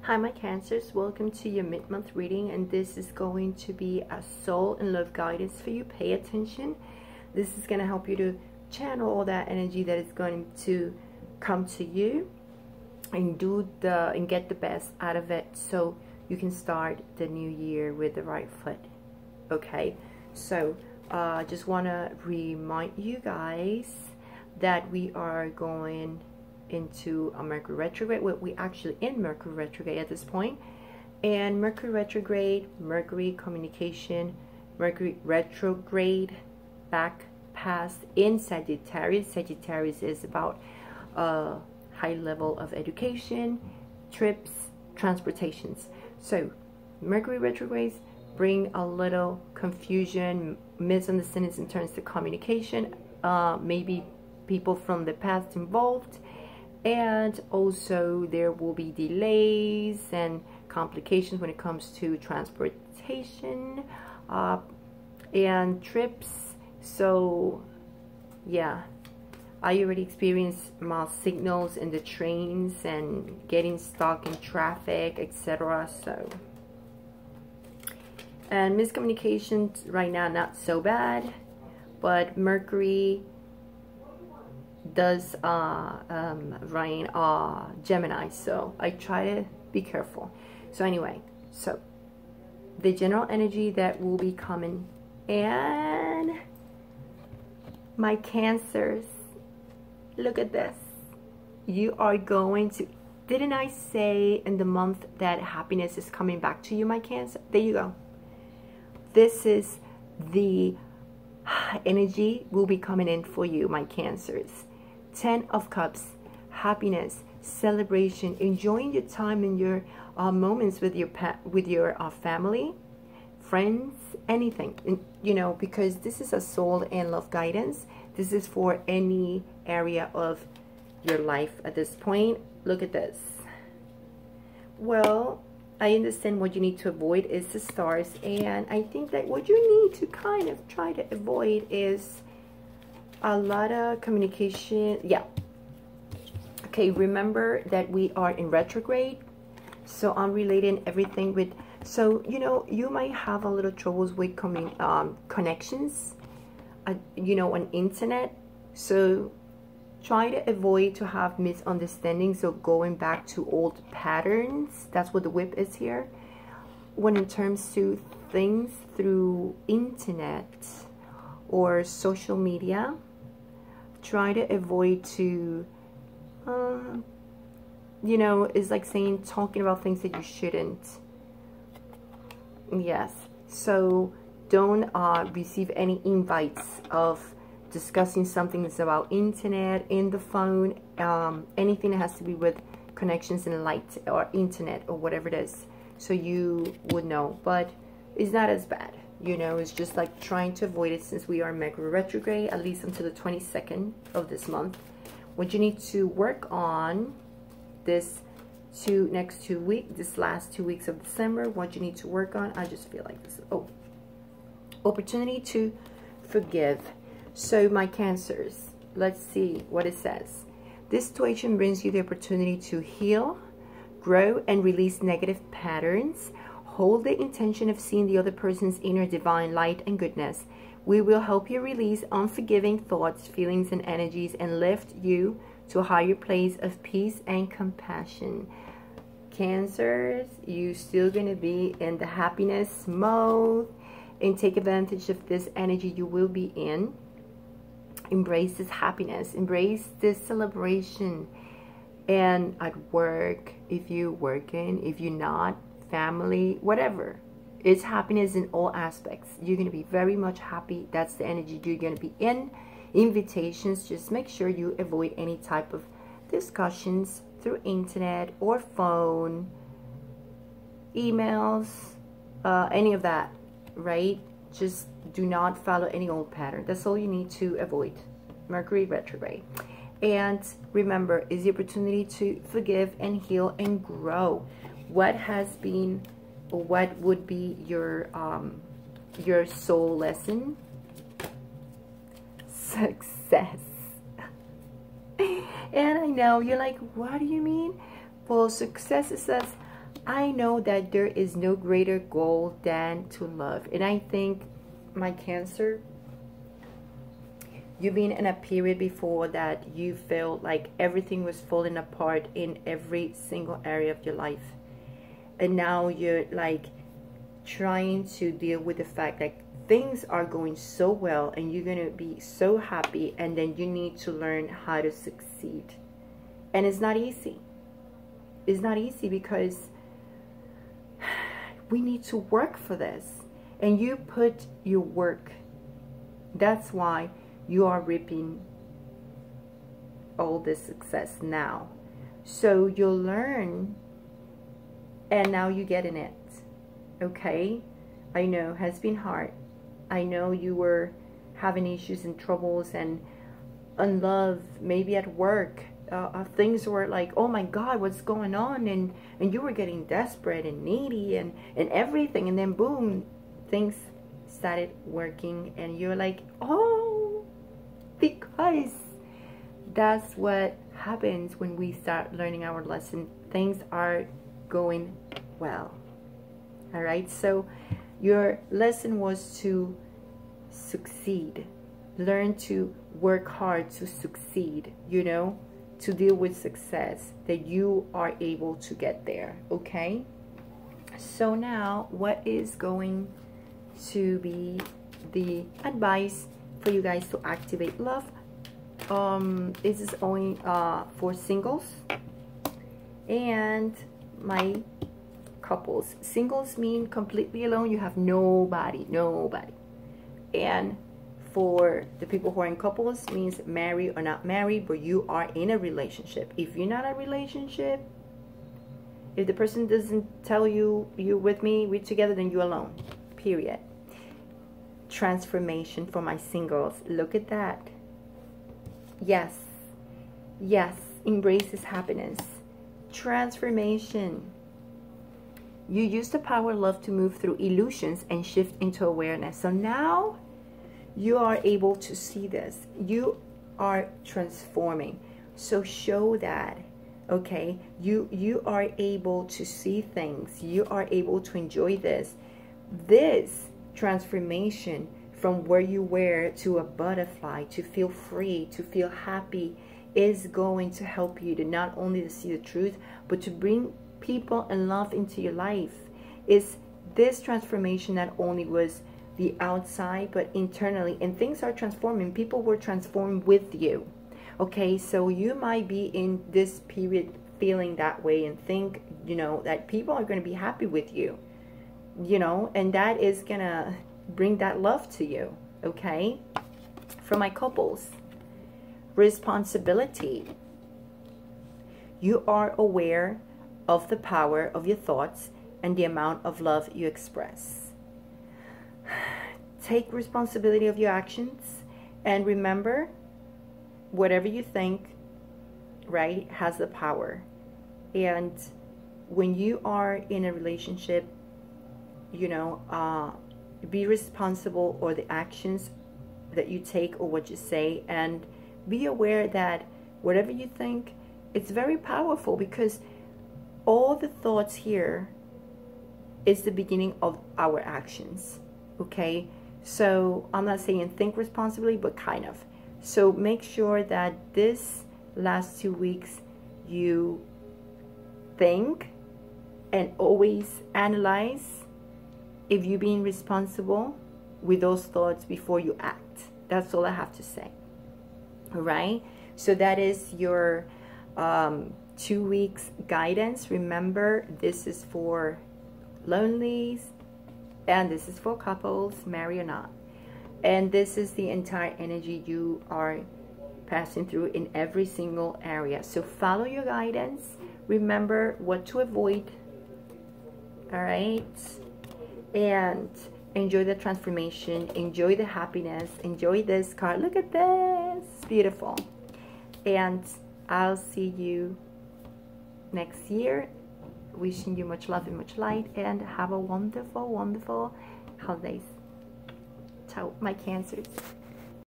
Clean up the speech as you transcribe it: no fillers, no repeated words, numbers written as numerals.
Hi my Cancers, welcome to your mid-month reading, and this is going to be a soul and love guidance for you. Pay attention. This is going to help you to channel all that energy that is going to come to you and get the best out of it so you can start the new year with the right foot. Okay, so I just want to remind you guys that we are going into a Mercury retrograde. We actually in Mercury retrograde at this point, and Mercury retrograde, Mercury communication, Mercury retrograde back past in Sagittarius. Sagittarius is about high level of education, trips, transportations. So Mercury retrogrades bring a little confusion, misunderstandings in terms of communication, maybe people from the past involved, and also there will be delays and complications when it comes to transportation and trips. So yeah, I already experienced signals in the trains and getting stuck in traffic, etc. So, and miscommunications right now not so bad, but Mercury does rain Gemini, so I try to be careful. So anyway, so the general energy that will be coming, and my Cancers, look at this. You are going to, didn't I say in the month that happiness is coming back to you, my Cancer? There you go. This is the energy will be coming in for you, my Cancers. 10 of Cups, happiness, celebration, enjoying your time and your moments with your family, friends, anything. And, you know, because this is a soul and love guidance. This is for any area of your life at this point. Look at this. Well, I understand what you need to avoid is the stars, and I think that what you need to kind of try to avoid is a lot of communication. Yeah. Okay, remember that we are in retrograde, so I'm relating everything with, so you know, you might have a little troubles with connections, you know, on internet. So try to avoid to have misunderstandings or going back to old patterns. That's what the whip is here. When in terms to things through internet or social media, try to avoid to, you know, it's like saying, talking about things that you shouldn't. Yes, so don't receive any invites of discussing something that's about internet, in the phone, anything that has to be with connections and light or internet or whatever it is, so you would know. But it's not as bad. You know, it's just like trying to avoid it since we are Mercury retrograde, at least until the 22nd of this month. What you need to work on this next 2 weeks, this last 2 weeks of December, what you need to work on, I just feel like this. Oh, opportunity to forgive. So my Cancers, let's see what it says. This situation brings you the opportunity to heal, grow, and release negative patterns. Hold the intention of seeing the other person's inner divine light and goodness. We will help you release unforgiving thoughts, feelings, and energies, and lift you to a higher place of peace and compassion. Cancers, you still going to be in the happiness mode, and take advantage of this energy you will be in. Embrace this happiness. Embrace this celebration. And at work, if you're working, if you're not, family, whatever, it's happiness in all aspects. You're going to be very much happy. That's the energy you're going to be in. Invitations, just make sure you avoid any type of discussions through internet or phone, emails, any of that, right? Just do not follow any old pattern. That's all you need to avoid. Mercury retrograde. And remember, is the opportunity to forgive and heal and grow. What has been, or what would be your soul lesson? Success. And I know you're like, what do you mean? Well, success is I know that there is no greater goal than to love. And I think, my Cancer, you've been in a period before that you felt like everything was falling apart in every single area of your life. And now you're like trying to deal with the fact that things are going so well and you're going to be so happy, and then you need to learn how to succeed. And it's not easy. It's not easy because we need to work for this. And you put your work. That's why you are reaping all this success now. So you'll learn, and now you get in it. Okay? I know, has been hard. I know you were having issues and troubles and unlove, maybe at work. Things were like, oh my God, what's going on? And you were getting desperate and needy and everything. And then boom, things started working. And you're like, oh, because that's what happens when we start learning our lesson. Things are going well. All right, so your lesson was to succeed. Learn to work hard to succeed, you know, to deal with success, that you are able to get there, okay? So now, what is going to be the advice for you guys to activate love? This is only for singles and my couples. Singles mean completely alone. You have nobody. And for the people who are in couples, means married or not married, but you are in a relationship. If you're not in a relationship, if the person doesn't tell you, you're with me, we're together, then you're alone. Period. Transformation for my singles. Look at that. Yes. Yes. Embraces happiness. Transformation. You use the power of love to move through illusions and shift into awareness. So now you are able to see this. You are transforming. So show that, okay? You are able to see things. You are able to enjoy this. This transformation from where you were to a butterfly, to feel free, to feel happy, is going to help you to not only to see the truth, but to bring people and love into your life. Is this transformation not only was the outside, but internally, and things are transforming. People were transformed with you. Okay, so you might be in this period feeling that way and think, you know, that people are going to be happy with you, you know, and that is going to bring that love to you. Okay, for my couples, responsibility. You are aware of the power of your thoughts and the amount of love you express. Take responsibility of your actions, and remember, whatever you think, right, has the power. And when you are in a relationship, you know, be responsible for the actions that you take or what you say, and be aware that whatever you think, it's very powerful, because all the thoughts here is the beginning of our actions. Okay, so I'm not saying think responsibly, but kind of. So make sure that this last 2 weeks you think and always analyze if you're being responsible with those thoughts before you act. That's all I have to say. All right, so that is your 2 weeks guidance. Remember, this is for lonelies, and this is for couples, married or not. And this is the entire energy you are passing through in every single area. So follow your guidance. Remember what to avoid. All right, and enjoy the transformation, enjoy the happiness, enjoy this card. Look at this, it's beautiful. And I'll see you next year. Wishing you much love and much light, and have a wonderful, wonderful holidays. Ciao, my Cancers.